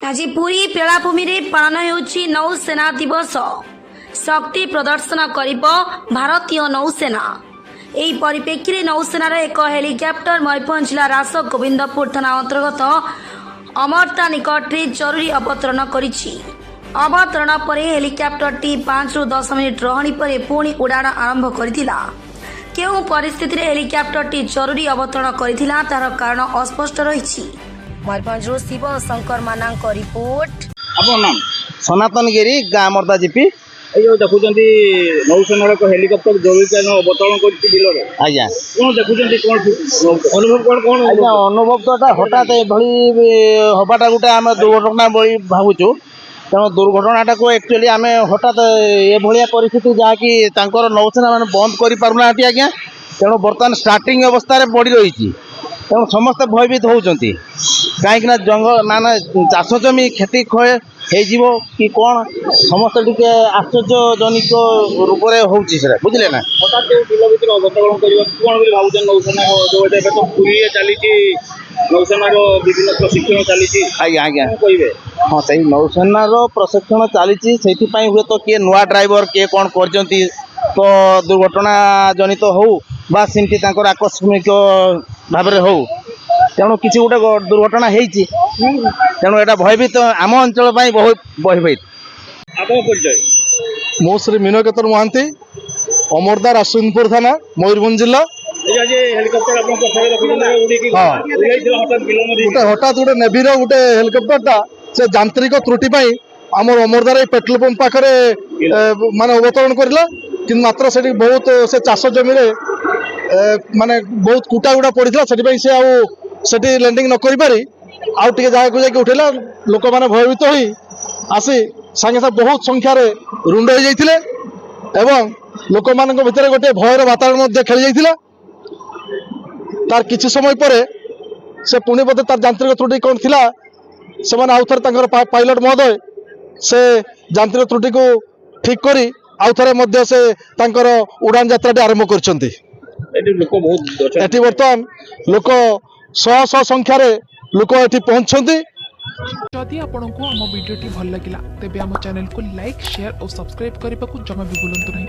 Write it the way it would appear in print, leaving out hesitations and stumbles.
आज पुरी बेलाभूमि में पालन होउछि नौसेना दिवस। शक्ति प्रदर्शन करिब भारतीय नौसेना। एही परिप्रेक्षी में नौसेनार एक हेलिकप्टर मयूरभंज जिला रास गोविंदपुर थाना अंतर्गत अमरता निकट में जरूरी अवतरण करिछि। अवतरण पर हेलिकप्टरटी 5 ରୁ 10 मिनिट रहणी पर पुणी उड़ाण आरंभ करथिला। केउ परिस्थिति रे हेलिकप्टरटी जरूरी अवतरण करथिला तार कारण अस्पष्ट रहिछि। मयूरभंज शिव शंकर मानांक रिपोर्ट। आपन नाम सनातन गिरी गाँ मर्दा जीपी। ए जो देखुचंती नौसेनार एक हेलिकॉप्टर जरूरी अवतरण करछि बिलरे। आज्ञा कोन देखुचंती कोन अनुभव कोन आज्ञा अनुभव तो हठात एभली हबाटा गोटे आम दुर्घटना बड़ी भावुचु। तेणु दुर्घटनाटा को एक्चुअली आम हठात एभलिया परिस्थिति जहाँकि नौसेना मैंने बंद कर आज्ञा। तेणु बर्तमान स्टार्टिंग अवस्था पड़ रही। तेणु समस्ते भयभीत होती कहीं जंगल माने चाष जमी क्षति क्षय हो कि कौन समस्ते टिके आश्चर्यजनित रूप से होना बुझे ना। हठात बिल भर अवतरण कर कौन भावुन नौसेना जो तो पुरी चली नौसेनार विभिन्न प्रशिक्षण चली। आज्ञा आज्ञा कहे हाँ सही नौसेनार प्रशिक्षण चली हुए तो किए नुआ ड्राइवर किए कौन कर तो दुर्घटना जनित हो बा सेमती आकस्मिक भाव हो तेणु किसी गोटे दुर्घटना होती तेणु यहाँ भयभीत आम अंचल बहुत भयभीत। आप परिचय मो श्री मीनकेतन महांती अमरदा राजसिंहपुर थाना मयूरभंज जिला। हेलिकॉप्टर गोटे हठात गोटे नेवीर गोटे हेलिकॉप्टरटा से यांत्रिक त्रुटि आमर अमरदार पेट्रोल पंप पाखे माने अवतरण करला कि मात्र से बहुत से चाष जमी माने बहुत कुटा गुड़ा पड़ा से लैंडिंग न करी आउ टे जगह जाकि उठेला लोक मैंने भयभीत हो आसी सागे साथ बहुत संख्यार रुंड हो जाते एवं लोक मान भर गोटे भयर वातावरण खेली जाता। तार किसी समय पर से पुणी बोधे तार यांत्रिक त्रुटि कौन थी से आउ थे पायलट महोदय से यांत्रिक त्रुटि को ठीक करी आउ थे से उड़ान यात्रा आरंभ कर बर्तमान लोक शह शह संख्यार लोक ये पहुंचती। जदि आपंक आम भिडी भल लगा तेब आम चैनल को लाइक शेयर और सब्सक्राइब करने को जमा भी भूलु नहीं।